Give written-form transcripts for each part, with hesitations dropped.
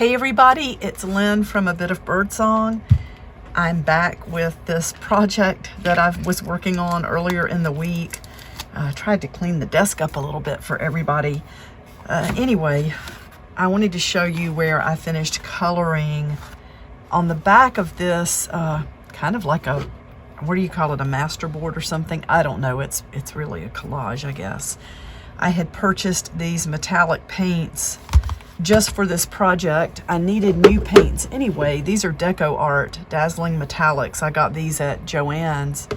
Hey everybody, it's Lynn from A Bit of Birdsong. I'm back with this project that I was working on earlier in the week. I tried to clean the desk up a little bit for everybody. Anyway, I wanted to show you where I finished coloring on the back of this, kind of like a, what do you call it, a masterboard or something? I don't know, it's really a collage, I guess. I had purchased these metallic paints just for this project. I needed new paints anyway. These are Deco Art Dazzling Metallics. I got these at Joann's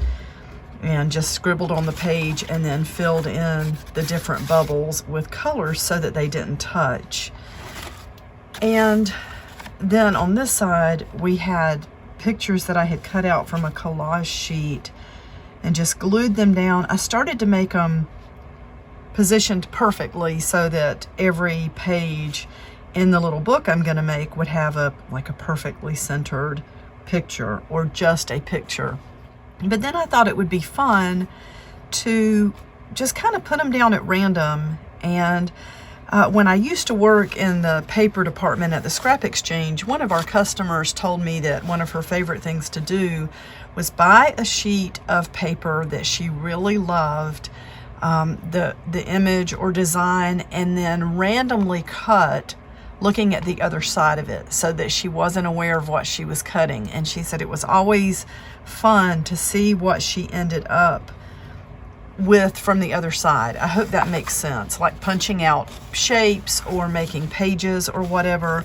and just scribbled on the page and then filled in the different bubbles with colors so that they didn't touch. And then on this side, we had pictures that I had cut out from a collage sheet and just glued them down. I started to make them positioned perfectly so that every page in the little book I'm going to make would have a perfectly centered picture or just a picture. But then I thought it would be fun to just kind of put them down at random. And when I used to work in the paper department at the Scrap Exchange, one of our customers told me that one of her favorite things to do was buy a sheet of paper that she really loved, the image or design, and then randomly cut looking at the other side of it so that she wasn't aware of what she was cutting. And she said it was always fun to see what she ended up with from the other side. I hope that makes sense, like punching out shapes or making pages or whatever.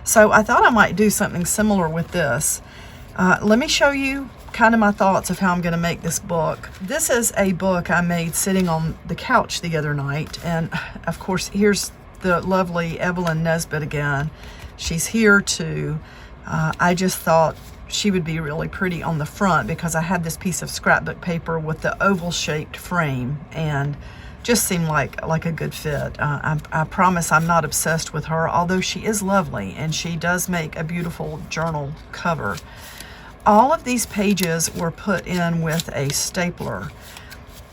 So I thought I might do something similar with this. Let me show you kind of my thoughts of how I'm going to make this book. This is a book I made sitting on the couch the other night, and of course here's the lovely Evelyn Nesbitt again. She's here too. I just thought she would be really pretty on the front because I had this piece of scrapbook paper with the oval shaped frame and just seemed like a good fit. I promise I'm not obsessed with her, although she is lovely and she does make a beautiful journal cover. All of these pages were put in with a stapler,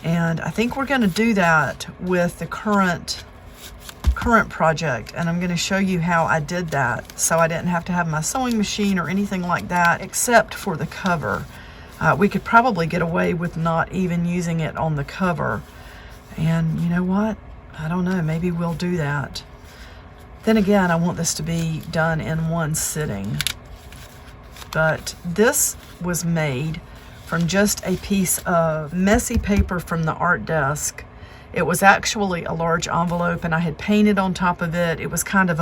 and I think we're going to do that with the current project, and I'm going to show you how I did that so I didn't have to have my sewing machine or anything like that except for the cover. We could probably get away with not even using it on the cover, and you know what, I don't know, maybe we'll do that. Then again, I want this to be done in one sitting. But this was made from just a piece of messy paper from the art desk. It was actually a large envelope and I had painted on top of it. It was kind of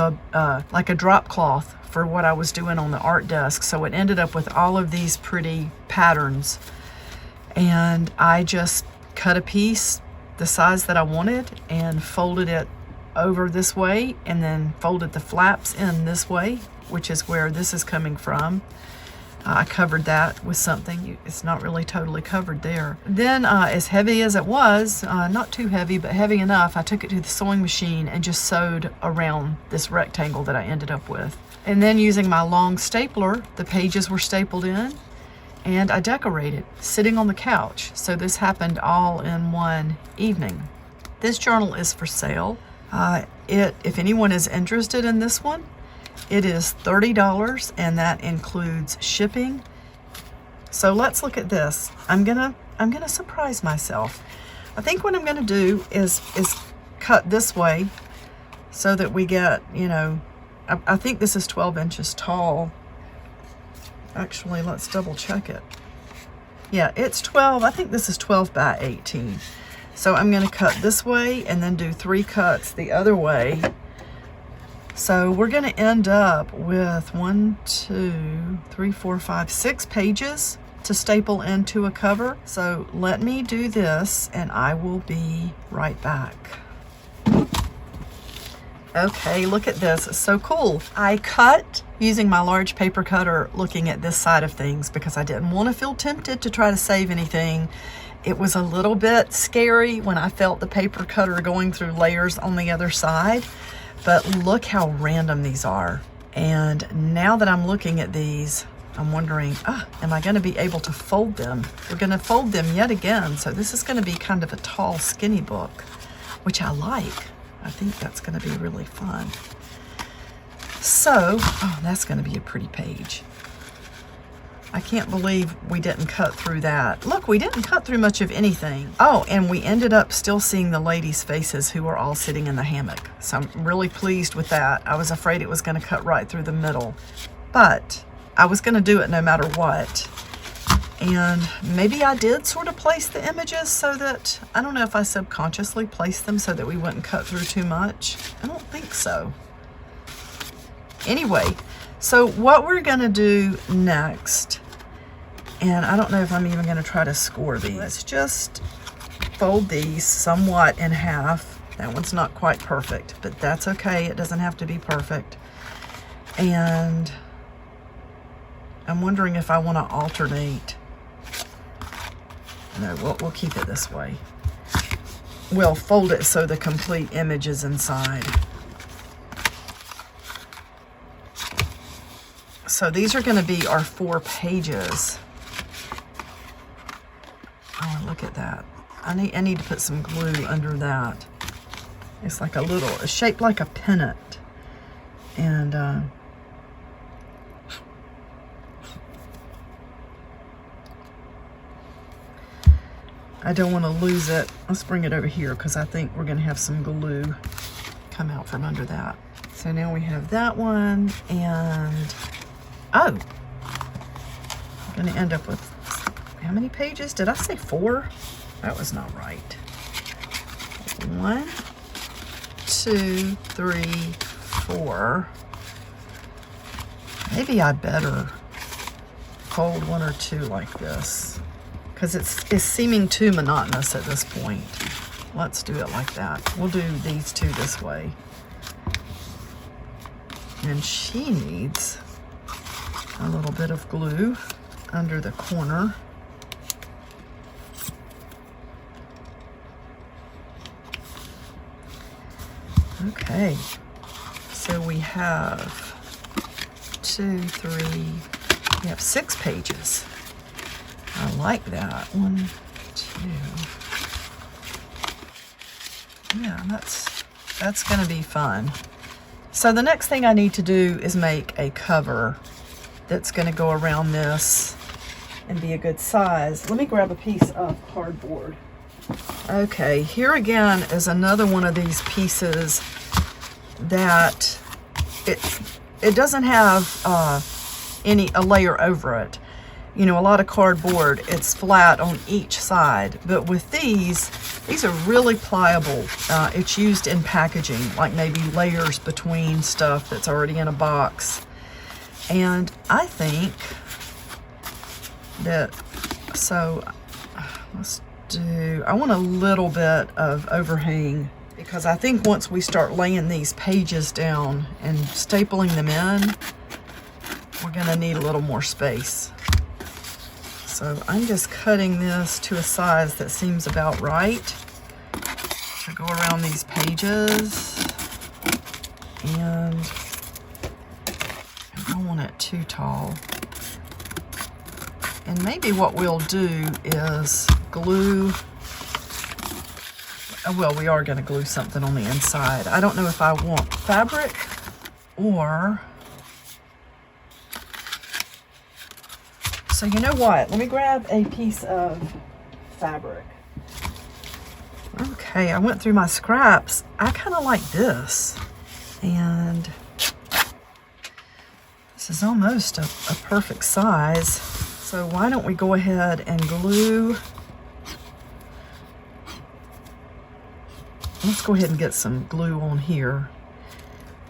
like a drop cloth for what I was doing on the art desk. So it ended up with all of these pretty patterns. And I just cut a piece the size that I wanted and folded it over this way and then folded the flaps in this way, which is where this is coming from. I covered that with something. It's not really totally covered there. Then as heavy as it was, not too heavy, but heavy enough, I took it to the sewing machine and just sewed around this rectangle that I ended up with. And then using my long stapler, the pages were stapled in and I decorated sitting on the couch. So this happened all in one evening. This journal is for sale. If anyone is interested in this one, it is $30 and that includes shipping. So let's look at this. I'm gonna surprise myself. I think what I'm gonna do is cut this way so that we get, you know, I think this is 12 inches tall. Actually, let's double check it. Yeah, it's 12. I think this is 12 by 18. So I'm gonna cut this way and then do 3 cuts the other way. So we're going to end up with 6 pages to staple into a cover. So let me do this and I will be right back. Okay, look at this. It's so cool. I cut using my large paper cutter looking at this side of things because I didn't want to feel tempted to try to save anything. It was a little bit scary when I felt the paper cutter going through layers on the other side. But look how random these are. And now that I'm looking at these, I'm wondering, am I going to be able to fold them? We're going to fold them yet again. So this is going to be kind of a tall, skinny book, which I like. I think that's going to be really fun. So, oh, that's going to be a pretty page. I can't believe we didn't cut through that. Look, we didn't cut through much of anything. Oh, and we ended up still seeing the ladies' faces who were all sitting in the hammock. So I'm really pleased with that. I was afraid it was going to cut right through the middle, but I was going to do it no matter what. And maybe I did sort of place the images so that, I don't know if I subconsciously placed them so that we wouldn't cut through too much. I don't think so. Anyway, so what we're gonna do next, and I don't know if I'm even gonna try to score these. Let's just fold these somewhat in half. That one's not quite perfect, but that's okay. It doesn't have to be perfect. And I'm wondering if I wanna alternate. No, we'll keep it this way. We'll fold it so the complete image is inside. So these are going to be our 4 pages. Oh, look at that. I need to put some glue under that. It's like a little, it's shaped like a pennant. And I don't want to lose it. Let's bring it over here because I think we're going to have some glue come out from under that. So now we have that one, and oh, I'm going to end up with, how many pages? Did I say 4? That was not right. 1, 2, 3, 4. Maybe I better fold 1 or 2 like this, because it's seeming too monotonous at this point. Let's do it like that. We'll do these 2 this way. And she needs a little bit of glue under the corner. Okay, so we have 2, 3, we have 6 pages. I like that. 1, 2. Yeah, that's gonna be fun. So the next thing I need to do is make a cover that's gonna go around this and be a good size. Let me grab a piece of cardboard. Okay, here again is another one of these pieces that it doesn't have a layer over it. You know, a lot of cardboard, it's flat on each side, but with these are really pliable. It's used in packaging, like maybe layers between stuff that's already in a box. And I think that, so let's do, I want a little bit of overhang, because I think once we start laying these pages down and stapling them in, we're gonna need a little more space. So I'm just cutting this to a size that seems about right to go around these pages. And I don't want it too tall. And maybe what we'll do is glue, well, we are going to glue something on the inside. I don't know if I want fabric or, so you know what? Let me grab a piece of fabric. Okay, I went through my scraps. I kind of like this. And this is almost a perfect size. So why don't we go ahead and glue. Let's go ahead and get some glue on here.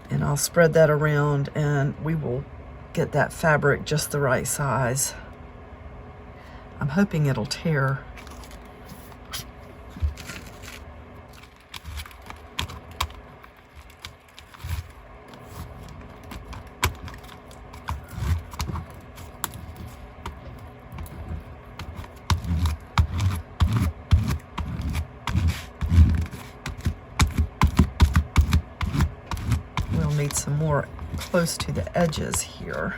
And I'll spread that around and we will get that fabric just the right size. I'm hoping it'll tear. We'll need some more close to the edges here.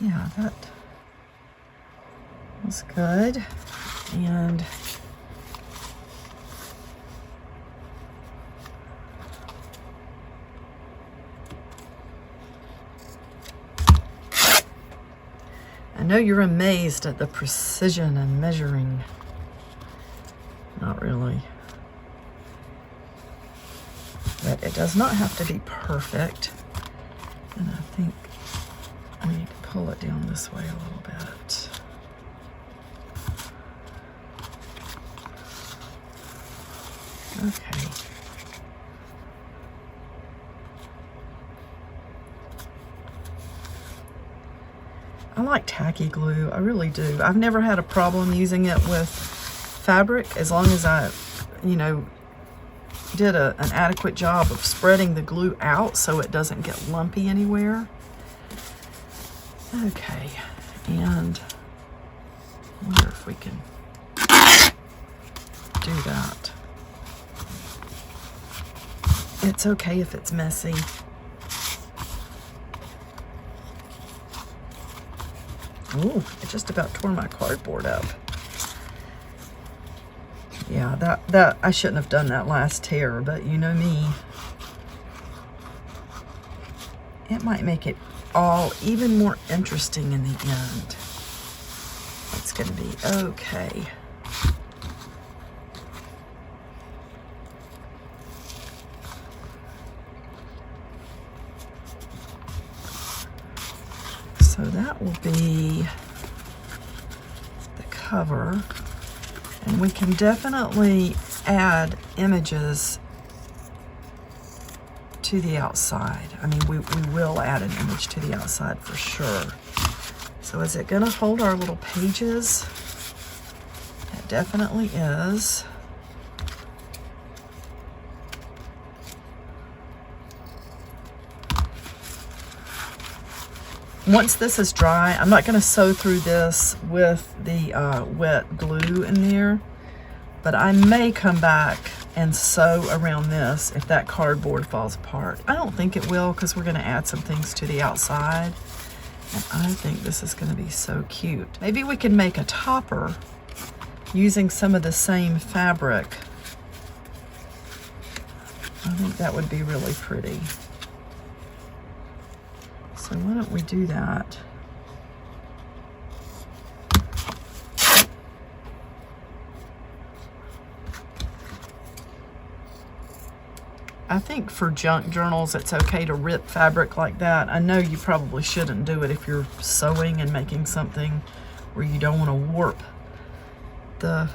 Yeah, that was good. And I know you're amazed at the precision and measuring. Not really. But it does not have to be perfect. And I think I need to pull it down this way a little bit. Okay. I like tacky glue, I really do. I've never had a problem using it with fabric as long as I, you know, did an adequate job of spreading the glue out so it doesn't get lumpy anywhere. Okay, and I wonder if we can do that. It's okay if it's messy. Ooh, it just about tore my cardboard up. Yeah, that I shouldn't have done that last tear, but you know me. It might make it all even more interesting in the end. It's gonna be okay. So that will be the cover. And we can definitely add images to the outside. I mean, we will add an image to the outside for sure. So is it gonna hold our little pages? It definitely is. Once this is dry, I'm not going to sew through this with the wet glue in there, but I may come back and sew around this if that cardboard falls apart. I don't think it will because we're going to add some things to the outside, and I think this is going to be so cute. Maybe we can make a topper using some of the same fabric. I think that would be really pretty. So why don't we do that? I think for junk journals, it's okay to rip fabric like that. I know you probably shouldn't do it if you're sewing and making something where you don't want to warp the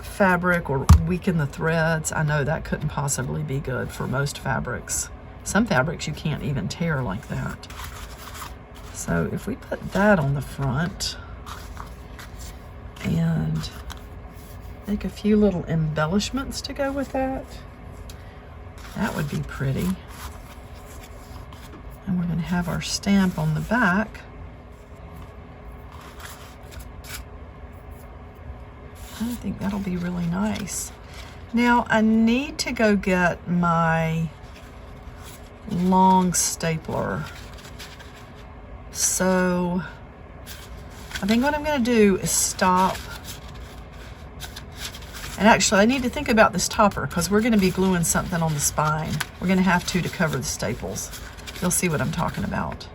fabric or weaken the threads. I know that couldn't possibly be good for most fabrics. Some fabrics you can't even tear like that. So if we put that on the front and make a few little embellishments to go with that, that would be pretty. And we're going to have our stamp on the back. I think that'll be really nice. Now I need to go get my long stapler. So I think what I'm going to do is stop. And actually I need to think about this topper because we're going to be gluing something on the spine. We're going to have to cover the staples. You'll see what I'm talking about.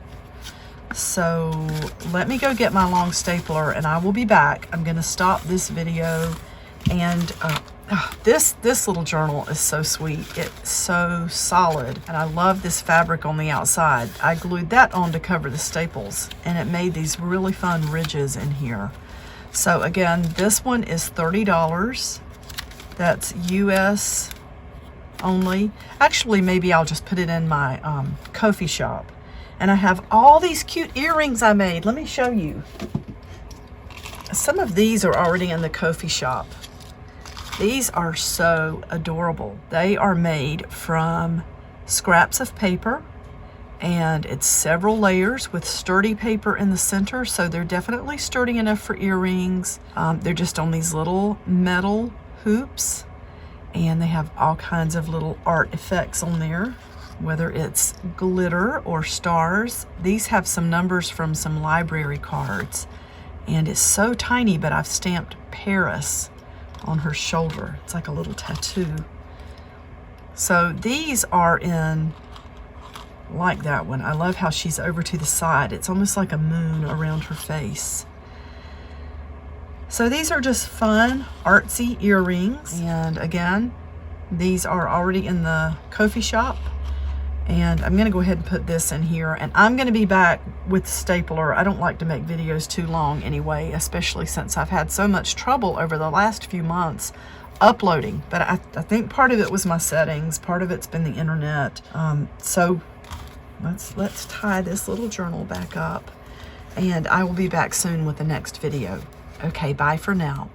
So let me go get my long stapler and I will be back. I'm going to stop this video. And this little journal is so sweet. It's so solid, and I love this fabric on the outside. I glued that on to cover the staples, and it made these really fun ridges in here. So again, this one is $30. That's US only. Actually, maybe I'll just put it in my Ko-fi shop. And I have all these cute earrings I made. Let me show you. Some of these are already in the Ko-fi shop. These are so adorable. They are made from scraps of paper, and it's several layers with sturdy paper in the center, so they're definitely sturdy enough for earrings. They're just on these little metal hoops, and they have all kinds of little art effects on there. whether it's glitter or stars. These have some numbers from some library cards, and it's so tiny, but I've stamped Paris on her shoulder. It's like a little tattoo. So these are in, like that one. I love how she's over to the side. It's almost like a moon around her face. So these are just fun, artsy earrings. And again, these are already in the Ko-fi shop. And I'm gonna go ahead and put this in here, and I'm gonna be back with the stapler. I don't like to make videos too long anyway, especially since I've had so much trouble over the last few months uploading. But I think part of it was my settings, part of it's been the internet. So let's tie this little journal back up, and I will be back soon with the next video. Okay, bye for now.